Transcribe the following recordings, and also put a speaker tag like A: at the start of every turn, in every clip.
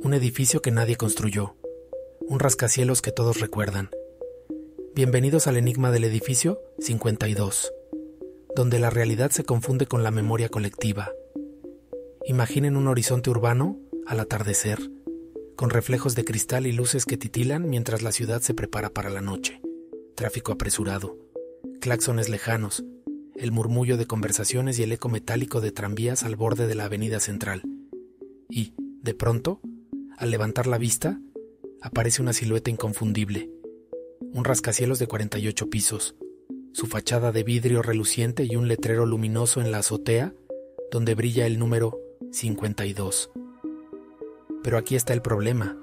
A: Un edificio que nadie construyó. Un rascacielos que todos recuerdan. Bienvenidos al enigma del edificio 52, donde la realidad se confunde con la memoria colectiva. Imaginen un horizonte urbano al atardecer, con reflejos de cristal y luces que titilan mientras la ciudad se prepara para la noche. Tráfico apresurado, claxones lejanos, el murmullo de conversaciones y el eco metálico de tranvías al borde de la avenida central. Y, de pronto, al levantar la vista, aparece una silueta inconfundible. Un rascacielos de 48 pisos, su fachada de vidrio reluciente y un letrero luminoso en la azotea donde brilla el número 52. Pero aquí está el problema.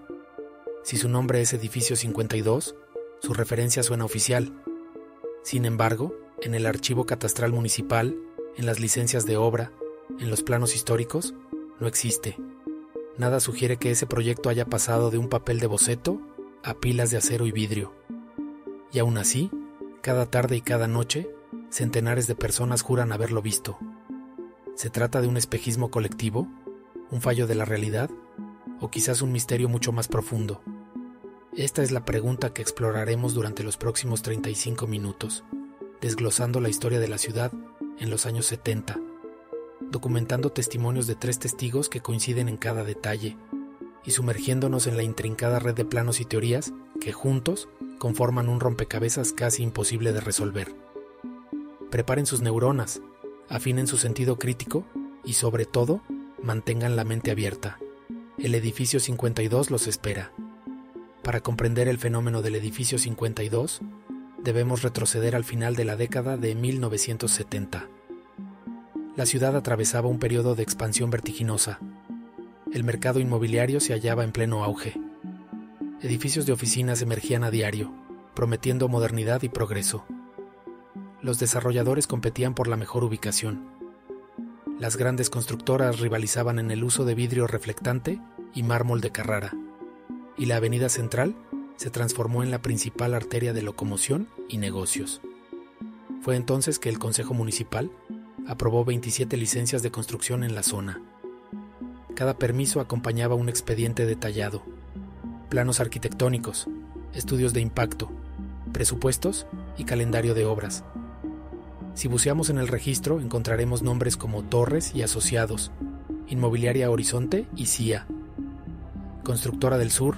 A: Si su nombre es Edificio 52, su referencia suena oficial. Sin embargo, en el archivo catastral municipal, en las licencias de obra, en los planos históricos, no existe. Nada sugiere que ese proyecto haya pasado de un papel de boceto a pilas de acero y vidrio. Y aún así, cada tarde y cada noche, centenares de personas juran haberlo visto. ¿Se trata de un espejismo colectivo? ¿Un fallo de la realidad? ¿O quizás un misterio mucho más profundo? Esta es la pregunta que exploraremos durante los próximos 35 minutos, desglosando la historia de la ciudad en los años 70, documentando testimonios de 3 testigos que coinciden en cada detalle, y sumergiéndonos en la intrincada red de planos y teorías que juntos conforman un rompecabezas casi imposible de resolver. Preparen sus neuronas, afinen su sentido crítico y sobre todo, mantengan la mente abierta. El edificio 52 los espera. Para comprender el fenómeno del edificio 52, debemos retroceder al final de la década de 1970. La ciudad atravesaba un periodo de expansión vertiginosa. El mercado inmobiliario se hallaba en pleno auge. Edificios de oficinas emergían a diario, prometiendo modernidad y progreso. Los desarrolladores competían por la mejor ubicación. Las grandes constructoras rivalizaban en el uso de vidrio reflectante y mármol de Carrara, y la avenida central se transformó en la principal arteria de locomoción y negocios. Fue entonces que el Consejo Municipal aprobó 27 licencias de construcción en la zona. Cada permiso acompañaba un expediente detallado, planos arquitectónicos, estudios de impacto, presupuestos y calendario de obras. Si buceamos en el registro, encontraremos nombres como Torres y Asociados, Inmobiliaria Horizonte y CIA, Constructora del Sur,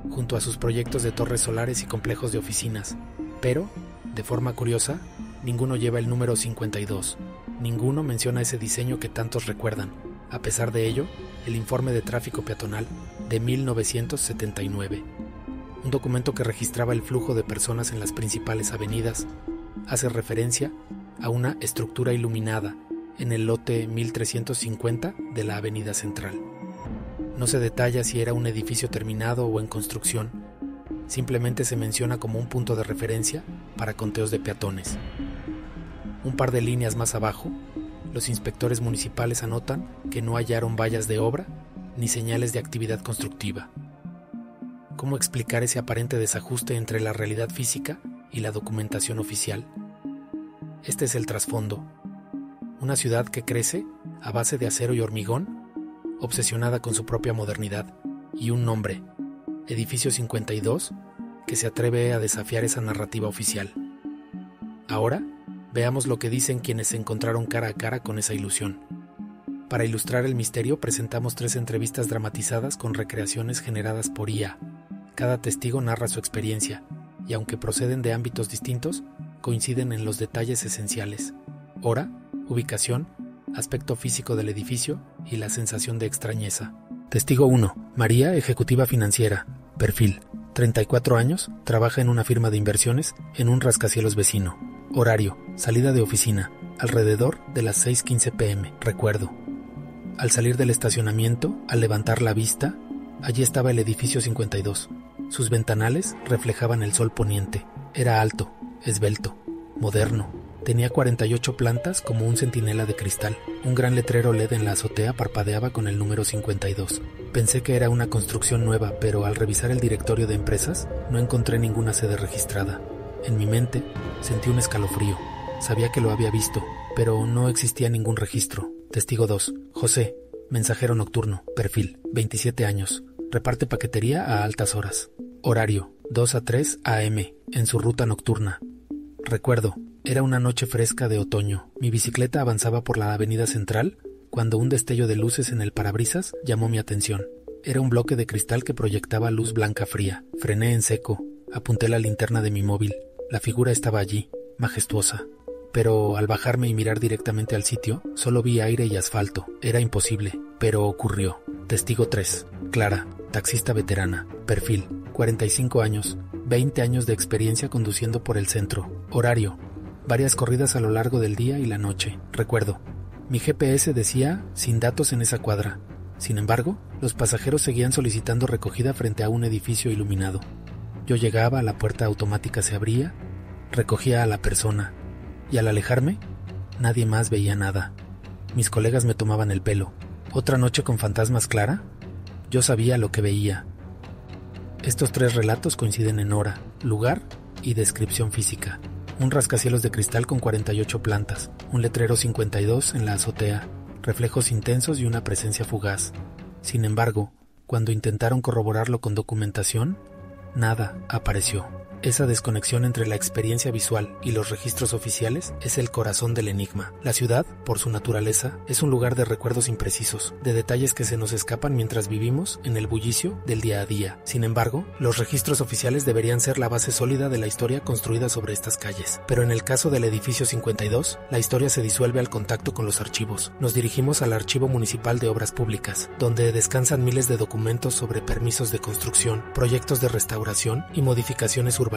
A: junto a sus proyectos de torres solares y complejos de oficinas. Pero, de forma curiosa, ninguno lleva el número 52. Ninguno menciona ese diseño que tantos recuerdan. A pesar de ello, el informe de tráfico peatonal de 1979, un documento que registraba el flujo de personas en las principales avenidas, hace referencia a una estructura iluminada en el lote 1350 de la avenida central. No se detalla si era un edificio terminado o en construcción, simplemente se menciona como un punto de referencia para conteos de peatones. Un par de líneas más abajo, los inspectores municipales anotan que no hallaron vallas de obra ni señales de actividad constructiva. ¿Cómo explicar ese aparente desajuste entre la realidad física y la documentación oficial? Este es el trasfondo. Una ciudad que crece a base de acero y hormigón, obsesionada con su propia modernidad, y un nombre, Edificio 52, que se atreve a desafiar esa narrativa oficial. Ahora, veamos lo que dicen quienes se encontraron cara a cara con esa ilusión. Para ilustrar el misterio, presentamos 3 entrevistas dramatizadas con recreaciones generadas por IA. Cada testigo narra su experiencia, y aunque proceden de ámbitos distintos, coinciden en los detalles esenciales: hora, ubicación, aspecto físico del edificio y la sensación de extrañeza. Testigo 1. María, ejecutiva financiera. Perfil: 34 años, trabaja en una firma de inversiones en un rascacielos vecino. Horario: salida de oficina, alrededor de las 6:15 p.m. Recuerdo: al salir del estacionamiento, al levantar la vista, allí estaba el edificio 52. Sus ventanales reflejaban el sol poniente. Era alto, esbelto, moderno. Tenía 48 plantas como un centinela de cristal. Un gran letrero LED en la azotea parpadeaba con el número 52. Pensé que era una construcción nueva, pero al revisar el directorio de empresas, no encontré ninguna sede registrada. En mi mente, sentí un escalofrío. Sabía que lo había visto, pero no existía ningún registro. Testigo 2. José, mensajero nocturno. Perfil: 27 años. Reparte paquetería a altas horas. Horario, 2 a 3 a.m., en su ruta nocturna. Recuerdo, era una noche fresca de otoño. Mi bicicleta avanzaba por la avenida central cuando un destello de luces en el parabrisas llamó mi atención. Era un bloque de cristal que proyectaba luz blanca fría. Frené en seco. Apunté la linterna de mi móvil. La figura estaba allí, majestuosa. Pero al bajarme y mirar directamente al sitio, solo vi aire y asfalto. Era imposible, pero ocurrió. Testigo 3. Clara, taxista veterana. Perfil, 45 años. 20 años de experiencia conduciendo por el centro. Horario, varias corridas a lo largo del día y la noche. Recuerdo, mi GPS decía sin datos en esa cuadra. Sin embargo, los pasajeros seguían solicitando recogida frente a un edificio iluminado. Yo llegaba, la puerta automática se abría, recogía a la persona, y al alejarme, nadie más veía nada. Mis colegas me tomaban el pelo. ¿Otra noche con fantasmas, Clara? Yo sabía lo que veía. Estos 3 relatos coinciden en hora, lugar y descripción física. Un rascacielos de cristal con 48 plantas, un letrero 52 en la azotea, reflejos intensos y una presencia fugaz. Sin embargo, cuando intentaron corroborarlo con documentación, nada apareció. Esa desconexión entre la experiencia visual y los registros oficiales es el corazón del enigma. La ciudad, por su naturaleza, es un lugar de recuerdos imprecisos, de detalles que se nos escapan mientras vivimos en el bullicio del día a día. Sin embargo, los registros oficiales deberían ser la base sólida de la historia construida sobre estas calles. Pero en el caso del edificio 52, la historia se disuelve al contacto con los archivos. Nos dirigimos al Archivo Municipal de Obras Públicas, donde descansan miles de documentos sobre permisos de construcción, proyectos de restauración y modificaciones urbanísticas.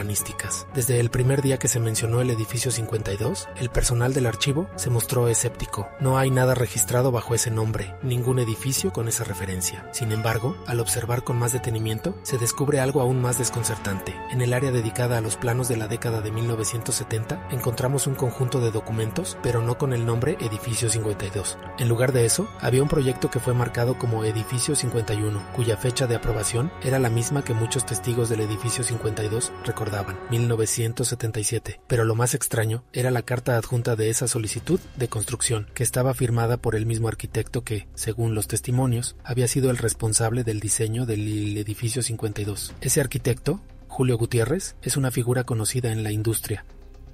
A: Desde el primer día que se mencionó el edificio 52, el personal del archivo se mostró escéptico. No hay nada registrado bajo ese nombre, ningún edificio con esa referencia. Sin embargo, al observar con más detenimiento, se descubre algo aún más desconcertante. En el área dedicada a los planos de la década de 1970, encontramos un conjunto de documentos, pero no con el nombre Edificio 52. En lugar de eso, había un proyecto que fue marcado como Edificio 51, cuya fecha de aprobación era la misma que muchos testigos del edificio 52 recordaban, 1977. Pero lo más extraño era la carta adjunta de esa solicitud de construcción, que estaba firmada por el mismo arquitecto que, según los testimonios, había sido el responsable del diseño del edificio 52. Ese arquitecto, Julio Gutiérrez, es una figura conocida en la industria,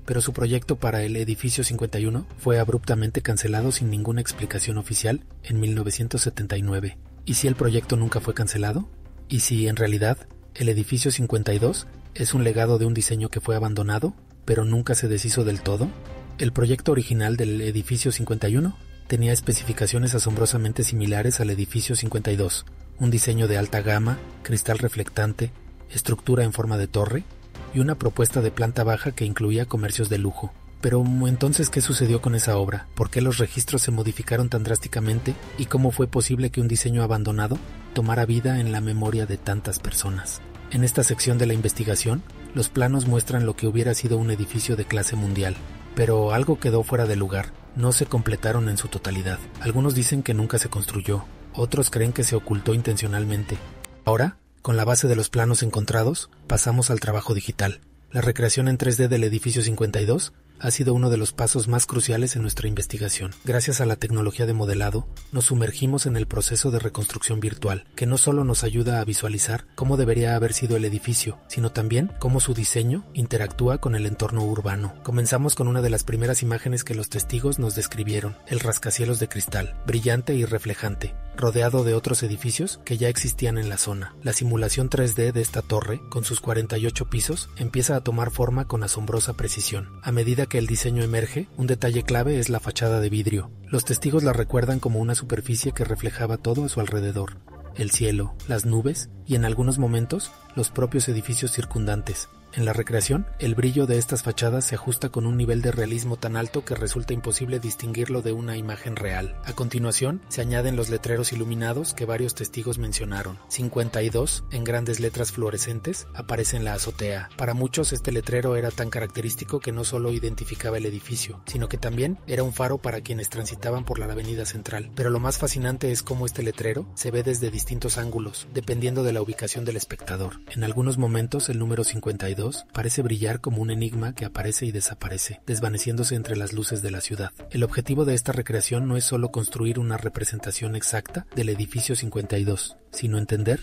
A: pero su proyecto para el edificio 51 fue abruptamente cancelado sin ninguna explicación oficial en 1979. ¿Y si el proyecto nunca fue cancelado? ¿Y si, en realidad, el edificio 52 es un legado de un diseño que fue abandonado, pero nunca se deshizo del todo? El proyecto original del edificio 51 tenía especificaciones asombrosamente similares al edificio 52, un diseño de alta gama, cristal reflectante, estructura en forma de torre y una propuesta de planta baja que incluía comercios de lujo. Pero entonces, ¿qué sucedió con esa obra? ¿Por qué los registros se modificaron tan drásticamente? ¿Y cómo fue posible que un diseño abandonado tomara vida en la memoria de tantas personas? En esta sección de la investigación, los planos muestran lo que hubiera sido un edificio de clase mundial, pero algo quedó fuera de lugar, no se completaron en su totalidad. Algunos dicen que nunca se construyó, otros creen que se ocultó intencionalmente. Ahora, con la base de los planos encontrados, pasamos al trabajo digital. La recreación en 3D del edificio 52 ha sido uno de los pasos más cruciales en nuestra investigación. Gracias a la tecnología de modelado, nos sumergimos en el proceso de reconstrucción virtual, que no solo nos ayuda a visualizar cómo debería haber sido el edificio, sino también cómo su diseño interactúa con el entorno urbano. Comenzamos con una de las primeras imágenes que los testigos nos describieron, el rascacielos de cristal, brillante y reflejante, rodeado de otros edificios que ya existían en la zona. La simulación 3D de esta torre, con sus 48 pisos, empieza a tomar forma con asombrosa precisión. A medida que el diseño emerge, un detalle clave es la fachada de vidrio. Los testigos la recuerdan como una superficie que reflejaba todo a su alrededor: el cielo, las nubes y, en algunos momentos, los propios edificios circundantes. En la recreación, el brillo de estas fachadas se ajusta con un nivel de realismo tan alto que resulta imposible distinguirlo de una imagen real. A continuación, se añaden los letreros iluminados que varios testigos mencionaron. 52, en grandes letras fluorescentes, aparece en la azotea. Para muchos, este letrero era tan característico que no solo identificaba el edificio, sino que también era un faro para quienes transitaban por la avenida central. Pero lo más fascinante es cómo este letrero se ve desde distintos ángulos, dependiendo de la ubicación del espectador. En algunos momentos, el número 52 parece brillar como un enigma que aparece y desaparece, desvaneciéndose entre las luces de la ciudad. El objetivo de esta recreación no es solo construir una representación exacta del edificio 52, sino entender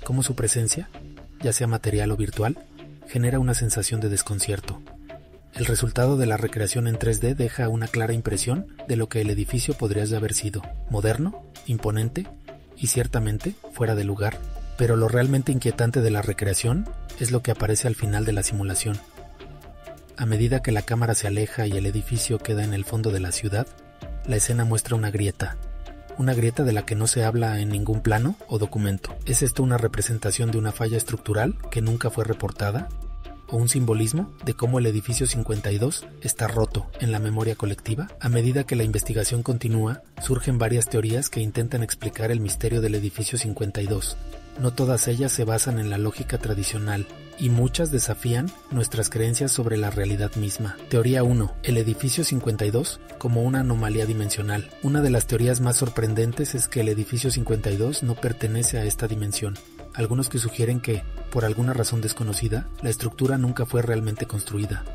A: cómo su presencia, ya sea material o virtual, genera una sensación de desconcierto. El resultado de la recreación en 3D deja una clara impresión de lo que el edificio podría haber sido: moderno, imponente y ciertamente fuera de lugar. Pero lo realmente inquietante de la recreación es lo que aparece al final de la simulación. A medida que la cámara se aleja y el edificio queda en el fondo de la ciudad, la escena muestra una grieta de la que no se habla en ningún plano o documento. ¿Es esto una representación de una falla estructural que nunca fue reportada? ¿O un simbolismo de cómo el edificio 52 está roto en la memoria colectiva? A medida que la investigación continúa, surgen varias teorías que intentan explicar el misterio del edificio 52. No todas ellas se basan en la lógica tradicional, y muchas desafían nuestras creencias sobre la realidad misma. Teoría 1. El edificio 52 como una anomalía dimensional. Una de las teorías más sorprendentes es que el edificio 52 no pertenece a esta dimensión. Algunos que sugieren que, por alguna razón desconocida, la estructura nunca fue realmente construida,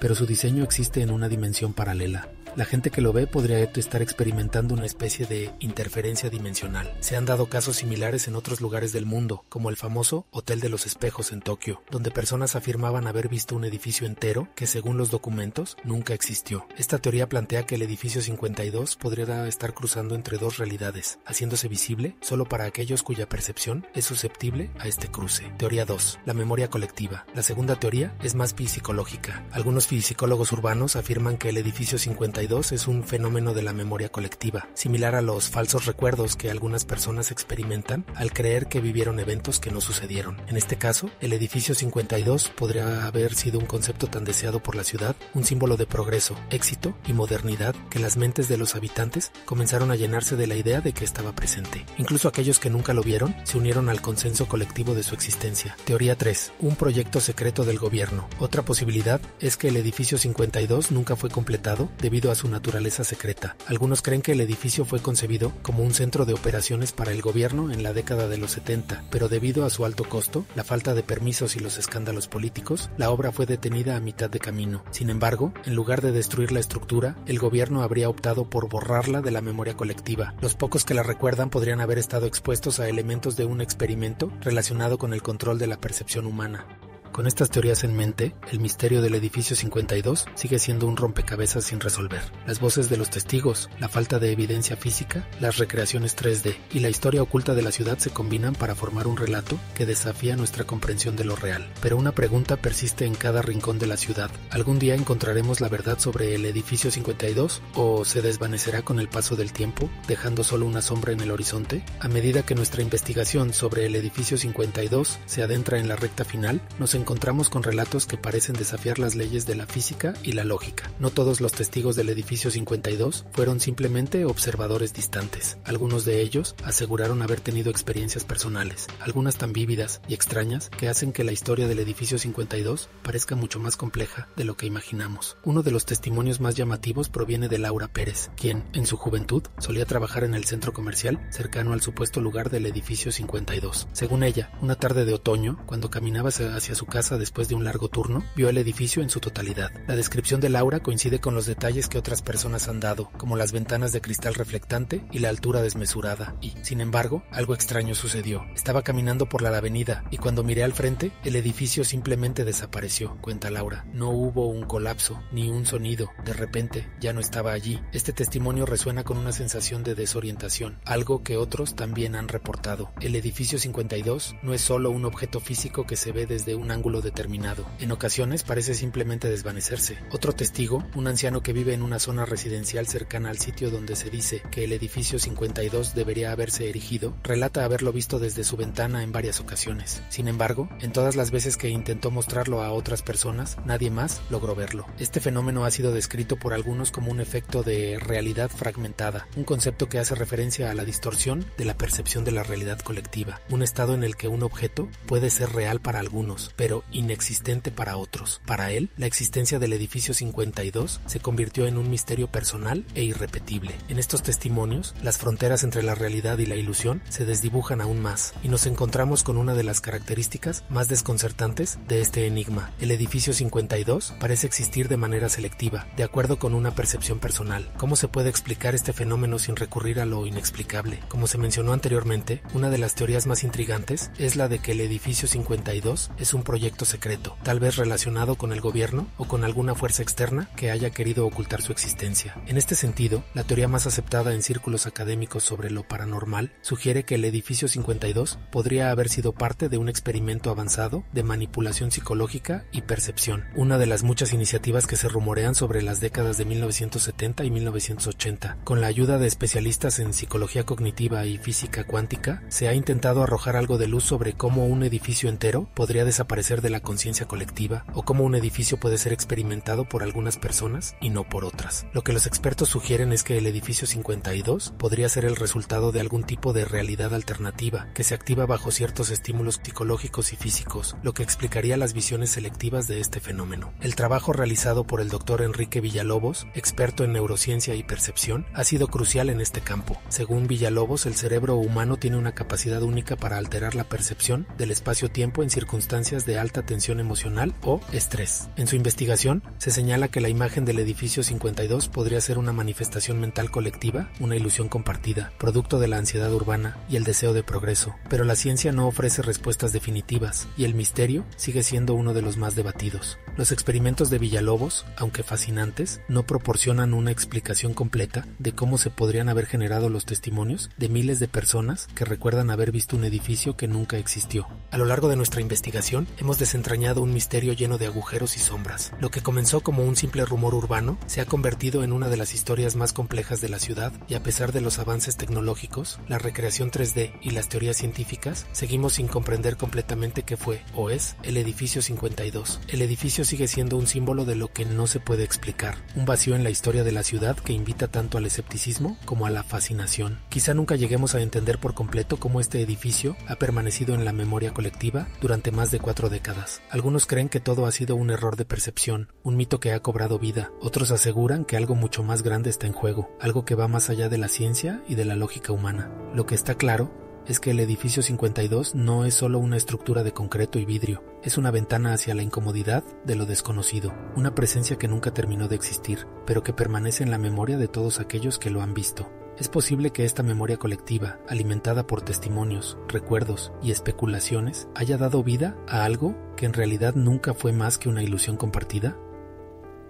A: pero su diseño existe en una dimensión paralela. La gente que lo ve podría estar experimentando una especie de interferencia dimensional. Se han dado casos similares en otros lugares del mundo, como el famoso Hotel de los Espejos en Tokio, donde personas afirmaban haber visto un edificio entero que, según los documentos, nunca existió. Esta teoría plantea que el edificio 52 podría estar cruzando entre dos realidades, haciéndose visible solo para aquellos cuya percepción es susceptible a este cruce. Teoría 2. La memoria colectiva. La segunda teoría es más psicológica. Algunos psicólogos urbanos afirman que el edificio 52 es un fenómeno de la memoria colectiva, similar a los falsos recuerdos que algunas personas experimentan al creer que vivieron eventos que no sucedieron. En este caso, el edificio 52 podría haber sido un concepto tan deseado por la ciudad, un símbolo de progreso, éxito y modernidad, que las mentes de los habitantes comenzaron a llenarse de la idea de que estaba presente. Incluso aquellos que nunca lo vieron se unieron al consenso colectivo de su existencia. Teoría 3. Un proyecto secreto del gobierno. Otra posibilidad es que el edificio 52 nunca fue completado debido a su naturaleza secreta. Algunos creen que el edificio fue concebido como un centro de operaciones para el gobierno en la década de los 70, pero debido a su alto costo, la falta de permisos y los escándalos políticos, la obra fue detenida a mitad de camino. Sin embargo, en lugar de destruir la estructura, el gobierno habría optado por borrarla de la memoria colectiva. Los pocos que la recuerdan podrían haber estado expuestos a elementos de un experimento relacionado con el control de la percepción humana. Con estas teorías en mente, el misterio del edificio 52 sigue siendo un rompecabezas sin resolver. Las voces de los testigos, la falta de evidencia física, las recreaciones 3D y la historia oculta de la ciudad se combinan para formar un relato que desafía nuestra comprensión de lo real. Pero una pregunta persiste en cada rincón de la ciudad. ¿Algún día encontraremos la verdad sobre el edificio 52 o se desvanecerá con el paso del tiempo, dejando solo una sombra en el horizonte? A medida que nuestra investigación sobre el edificio 52 se adentra en la recta final, nos encontramos con relatos que parecen desafiar las leyes de la física y la lógica. No todos los testigos del edificio 52 fueron simplemente observadores distantes. Algunos de ellos aseguraron haber tenido experiencias personales, algunas tan vívidas y extrañas que hacen que la historia del edificio 52 parezca mucho más compleja de lo que imaginamos. Uno de los testimonios más llamativos proviene de Laura Pérez, quien, en su juventud, solía trabajar en el centro comercial cercano al supuesto lugar del edificio 52. Según ella, una tarde de otoño, cuando caminaba hacia su casa después de un largo turno, vio el edificio en su totalidad. La descripción de Laura coincide con los detalles que otras personas han dado, como las ventanas de cristal reflectante y la altura desmesurada, y, sin embargo, algo extraño sucedió. Estaba caminando por la avenida y cuando miré al frente, el edificio simplemente desapareció, cuenta Laura. No hubo un colapso, ni un sonido. De repente, ya no estaba allí. Este testimonio resuena con una sensación de desorientación, algo que otros también han reportado. El edificio 52 no es solo un objeto físico que se ve desde un ángulo determinado. En ocasiones parece simplemente desvanecerse. Otro testigo, un anciano que vive en una zona residencial cercana al sitio donde se dice que el edificio 52 debería haberse erigido, relata haberlo visto desde su ventana en varias ocasiones. Sin embargo, en todas las veces que intentó mostrarlo a otras personas, nadie más logró verlo. Este fenómeno ha sido descrito por algunos como un efecto de realidad fragmentada, un concepto que hace referencia a la distorsión de la percepción de la realidad colectiva, un estado en el que un objeto puede ser real para algunos, pero pero inexistente para otros. Para él, la existencia del edificio 52 se convirtió en un misterio personal e irrepetible. En estos testimonios, las fronteras entre la realidad y la ilusión se desdibujan aún más, y nos encontramos con una de las características más desconcertantes de este enigma. El edificio 52 parece existir de manera selectiva, de acuerdo con una percepción personal. ¿Cómo se puede explicar este fenómeno sin recurrir a lo inexplicable? Como se mencionó anteriormente, una de las teorías más intrigantes es la de que el edificio 52 es un proyecto secreto, tal vez relacionado con el gobierno o con alguna fuerza externa que haya querido ocultar su existencia. En este sentido, la teoría más aceptada en círculos académicos sobre lo paranormal sugiere que el edificio 52 podría haber sido parte de un experimento avanzado de manipulación psicológica y percepción, una de las muchas iniciativas que se rumorean sobre las décadas de 1970 y 1980. Con la ayuda de especialistas en psicología cognitiva y física cuántica, se ha intentado arrojar algo de luz sobre cómo un edificio entero podría desaparecer de la conciencia colectiva o cómo un edificio puede ser experimentado por algunas personas y no por otras. Lo que los expertos sugieren es que el edificio 52 podría ser el resultado de algún tipo de realidad alternativa que se activa bajo ciertos estímulos psicológicos y físicos, lo que explicaría las visiones selectivas de este fenómeno. El trabajo realizado por el Dr. Enrique Villalobos, experto en neurociencia y percepción, ha sido crucial en este campo. Según Villalobos, el cerebro humano tiene una capacidad única para alterar la percepción del espacio-tiempo en circunstancias de alta tensión emocional o estrés. En su investigación, se señala que la imagen del edificio 52 podría ser una manifestación mental colectiva, una ilusión compartida, producto de la ansiedad urbana y el deseo de progreso, pero la ciencia no ofrece respuestas definitivas y el misterio sigue siendo uno de los más debatidos. Los experimentos de Villalobos, aunque fascinantes, no proporcionan una explicación completa de cómo se podrían haber generado los testimonios de miles de personas que recuerdan haber visto un edificio que nunca existió. A lo largo de nuestra investigación, hemos desentrañado un misterio lleno de agujeros y sombras. Lo que comenzó como un simple rumor urbano se ha convertido en una de las historias más complejas de la ciudad, y a pesar de los avances tecnológicos, la recreación 3D y las teorías científicas, seguimos sin comprender completamente qué fue o es el edificio 52. El edificio sigue siendo un símbolo de lo que no se puede explicar, un vacío en la historia de la ciudad que invita tanto al escepticismo como a la fascinación. Quizá nunca lleguemos a entender por completo cómo este edificio ha permanecido en la memoria colectiva durante más de 4 décadas. Algunos creen que todo ha sido un error de percepción, un mito que ha cobrado vida. Otros aseguran que algo mucho más grande está en juego, algo que va más allá de la ciencia y de la lógica humana. Lo que está claro es que el edificio 52 no es solo una estructura de concreto y vidrio, es una ventana hacia la incomodidad de lo desconocido, una presencia que nunca terminó de existir, pero que permanece en la memoria de todos aquellos que lo han visto. Es posible que esta memoria colectiva, alimentada por testimonios, recuerdos y especulaciones, haya dado vida a algo que en realidad nunca fue más que una ilusión compartida.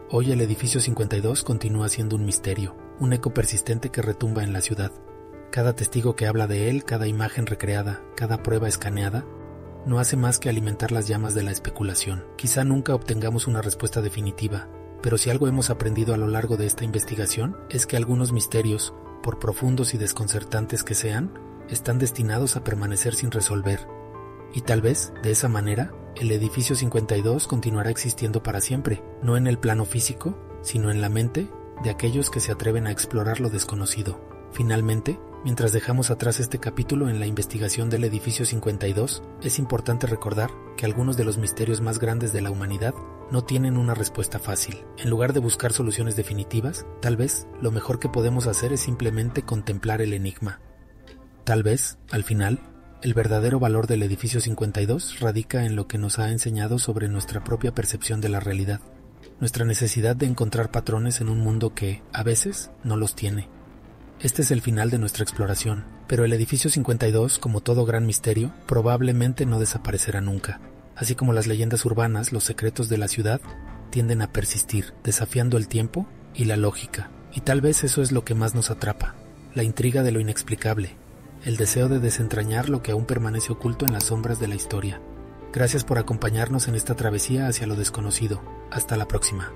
A: Hoy el edificio 52 continúa siendo un misterio, un eco persistente que retumba en la ciudad. Cada testigo que habla de él, cada imagen recreada, cada prueba escaneada, no hace más que alimentar las llamas de la especulación. Quizá nunca obtengamos una respuesta definitiva, pero si algo hemos aprendido a lo largo de esta investigación es que algunos misterios, por profundos y desconcertantes que sean, están destinados a permanecer sin resolver. Y tal vez, de esa manera, el edificio 52 continuará existiendo para siempre, no en el plano físico, sino en la mente de aquellos que se atreven a explorar lo desconocido. Finalmente, mientras dejamos atrás este capítulo en la investigación del edificio 52, es importante recordar que algunos de los misterios más grandes de la humanidad no tienen una respuesta fácil. En lugar de buscar soluciones definitivas, tal vez lo mejor que podemos hacer es simplemente contemplar el enigma. Tal vez, al final, el verdadero valor del edificio 52 radica en lo que nos ha enseñado sobre nuestra propia percepción de la realidad, nuestra necesidad de encontrar patrones en un mundo que, a veces, no los tiene. Este es el final de nuestra exploración, pero el edificio 52, como todo gran misterio, probablemente no desaparecerá nunca. Así como las leyendas urbanas, los secretos de la ciudad tienden a persistir, desafiando el tiempo y la lógica. Y tal vez eso es lo que más nos atrapa, la intriga de lo inexplicable, el deseo de desentrañar lo que aún permanece oculto en las sombras de la historia. Gracias por acompañarnos en esta travesía hacia lo desconocido. Hasta la próxima.